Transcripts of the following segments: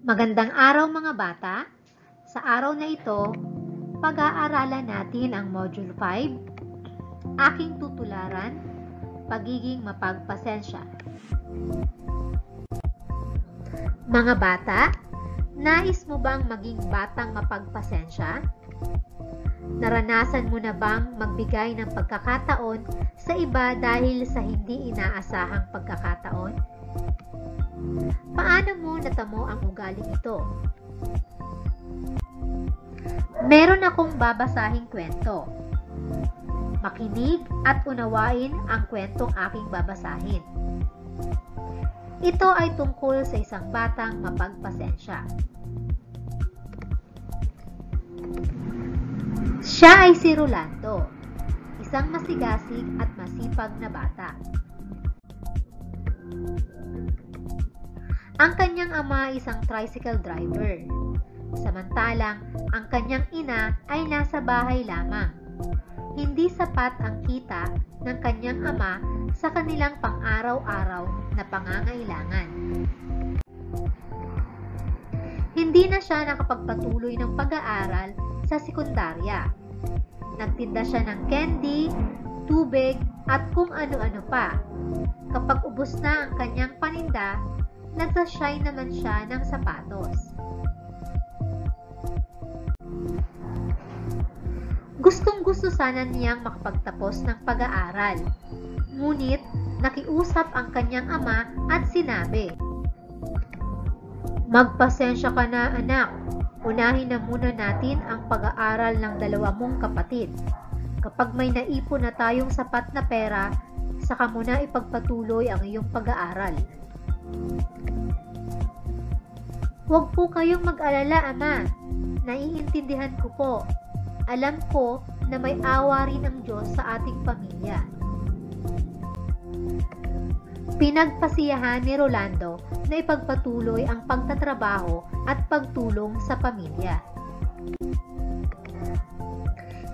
Magandang araw mga bata! Sa araw na ito, pag-aaralan natin ang Module 5, Aking Tutularan, Pagiging Mapagpasensya. Mga bata, nais mo bang maging batang mapagpasensya? Naranasan mo na bang magbigay ng pagkakataon sa iba dahil sa hindi inaasahang pagkakataon? Paano mo natamo ang ugaling ito? Meron akong babasahing kwento. Makinig at unawain ang kwentong aking babasahin. Ito ay tungkol sa isang batang mapagpasensya. Siya ay si Rolando, isang masigasig at masipag na bata. Ang kanyang ama ay isang tricycle driver, samantalang ang kanyang ina ay nasa bahay lamang. Hindi sapat ang kita ng kanyang ama sa kanilang pang-araw-araw na pangangailangan. Hindi na siya nakapagpatuloy ng pag-aaral sa sekundarya. Nagtinda siya ng candy, tubig at kung ano-ano pa. Kapag ubos na ang kanyang paninda, nagsasyay naman siya ng sapatos. Gustong-gusto sana niyang makapagtapos ng pag-aaral. Ngunit nakiusap ang kanyang ama at sinabi, "Magpasensya ka na anak, unahin na muna natin ang pag-aaral ng dalawa mong kapatid. Kapag may naipon na tayong sapat na pera, saka mo na ipagpatuloy ang iyong pag-aaral." "Huwag po kayong mag-alala, Ama. Naiintindihan ko po. Alam ko na may awa rin ang Diyos sa ating pamilya." Pinagpasiyahan ni Rolando na ipagpatuloy ang pagtatrabaho at pagtulong sa pamilya.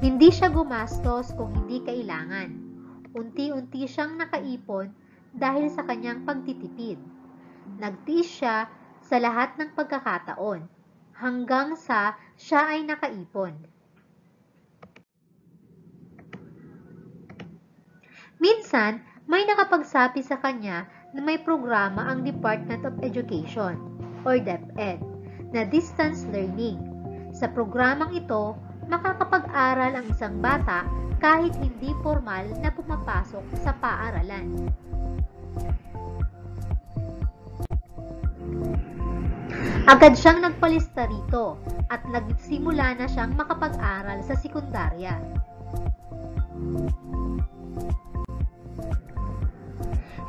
Hindi siya gumastos kung hindi kailangan. Unti-unti siyang nakaipon dahil sa kanyang pagtitipid. Nagtiis siya sa lahat ng pagkakataon hanggang sa siya ay nakaipon. Minsan, may nakapagsabi sa kanya na may programa ang Department of Education or DepEd na distance learning. Sa programang ito, makakapag-aral ang isang bata kahit hindi formal na pumapasok sa paaralan. Agad siyang nagpalista rito at nagsimula na siyang makapag-aral sa sekundarya.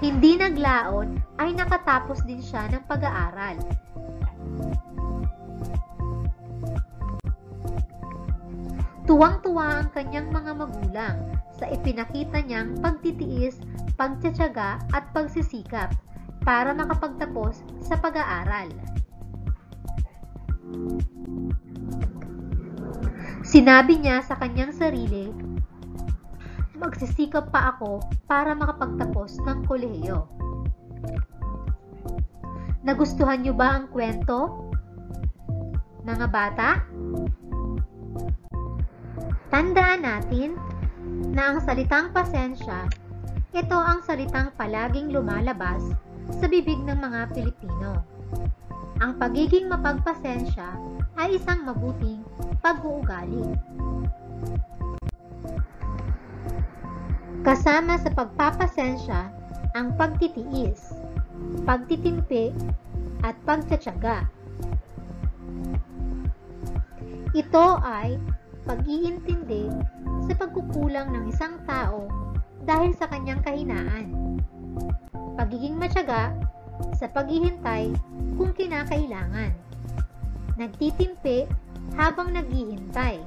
Hindi naglaon ay nakatapos din siya ng pag-aaral. Tuwang-tuwa ang kanyang mga magulang sa ipinakita niyang pagtitiis, pagtitiyaga at pagsisikap para makapagtapos sa pag-aaral. Sinabi niya sa kanyang sarili, "Magsisikap pa ako para makapagtapos ng kolehiyo." Nagustuhan niyo ba ang kwento? Mga bata? Tandaan natin na ang salitang pasensya, ito ang salitang palaging lumalabas sa bibig ng mga Pilipino. Ang pagiging mapagpasensya ay isang mabuting pag-uugali. Kasama sa pagpapasensya ang pagtitiis, pagtitimpi, at pagtitiyaga. Ito ay pag-iintindi sa pagkukulang ng isang tao dahil sa kanyang kahinaan. Pagiging matyaga sa paghihintay kung kinakailangan. Nagtitimpi habang naghihintay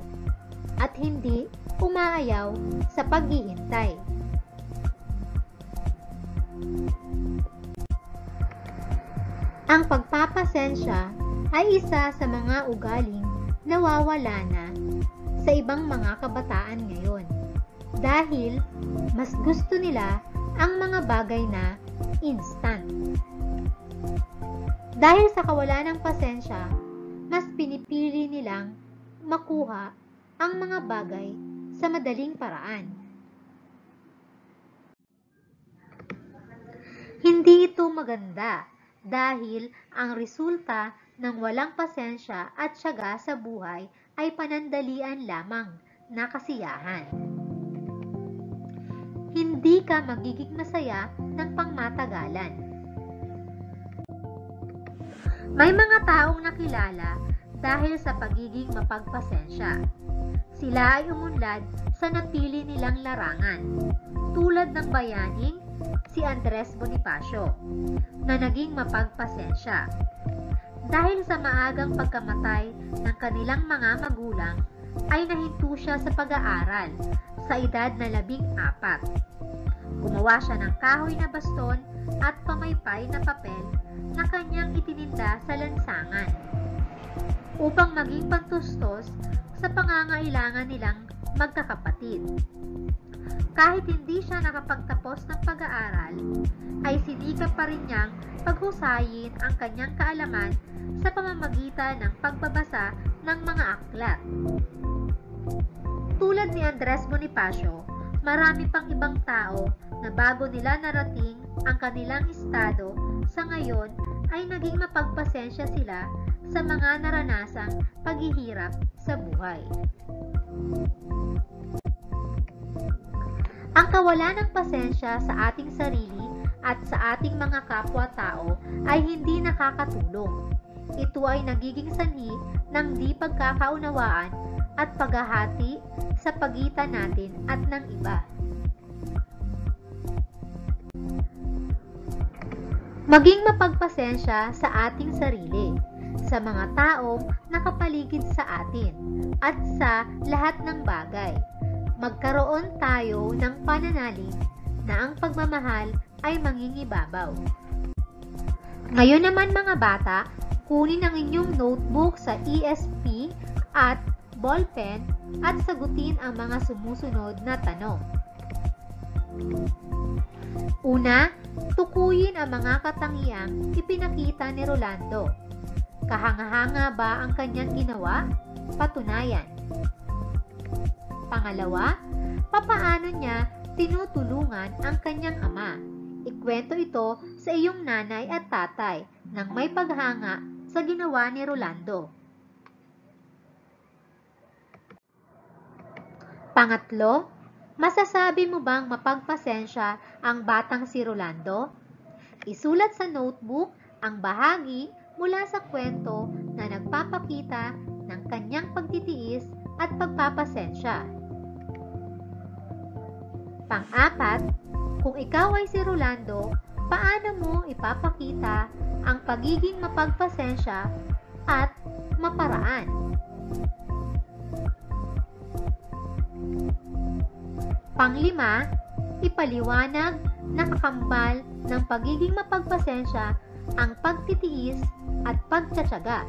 at hindi umaayaw sa paghihintay. Ang pagpapasensya ay isa sa mga ugaling nawawala na sa ibang mga kabataan ngayon dahil mas gusto nila ang mga bagay na instant. Dahil sa kawalan ng pasensya, mas pinipili nilang makuha ang mga bagay sa madaling paraan. Hindi ito maganda dahil ang resulta ng walang pasensya at tiyaga sa buhay ay panandalian lamang na kasiyahan. Hindi ka magiging masaya ng pangmatagalan. May mga taong nakilala dahil sa pagiging mapagpasensya. Sila ay umunlad sa napili nilang larangan, tulad ng bayaning si Andres Bonifacio, na naging mapagpasensya. Dahil sa maagang pagkamatay ng kanilang mga magulang, ay nahinto siya sa pag-aaral sa edad na 14. Gumawa siya ng kahoy na baston at pamaypay na papel na kanyang itininda sa lansangan upang maging pantustos sa pangangailangan nilang magkakapatid. Kahit hindi siya nakapagtapos ng pag-aaral, ay sinikap pa rin niyang paghusayin ang kanyang kaalaman sa pamamagitan ng pagbabasa ng mga aklat. Tulad ni Andres Bonifacio, marami pang ibang tao na bago nila narating ang kanilang estado sa ngayon ay naging mapagpasensya sila sa mga naranasang paghihirap sa buhay. Ang kawalan ng pasensya sa ating sarili at sa ating mga kapwa-tao ay hindi nakakatulong. Ito ay nagiging sanhi ng di pagkakaunawaan at paghahati sa pagitan natin at ng iba. Maging mapagpasensya sa ating sarili, sa mga taong nakapaligid sa atin, at sa lahat ng bagay. Magkaroon tayo ng pananalig na ang pagmamahal ay mangingibabaw. Ngayon naman mga bata, kunin ang inyong notebook sa ESP at ballpen at sagutin ang mga sumusunod na tanong. Una, tukuyin ang mga katangiang ipinakita ni Rolando. Kahanga-hanga ba ang kanyang ginawa? Patunayan. Pangalawa, papaano niya tinutulungan ang kanyang ama? Ikwento ito sa iyong nanay at tatay nang may paghanga sa ginawa ni Rolando. Pangatlo, masasabi mo bang mapagpasensya ang batang si Rolando? Isulat sa notebook ang bahagi mula sa kwento na nagpapakita ng kanyang pagtitiis at pagpapasensya. Pang-apat, kung ikaw ay si Rolando, paano mo ipapakita ang pagiging mapagpasensya at maparaan? Pang-lima, ipaliwanag na kakambal ng pagiging mapagpasensya ang pagtitiis at pagtsatsaga.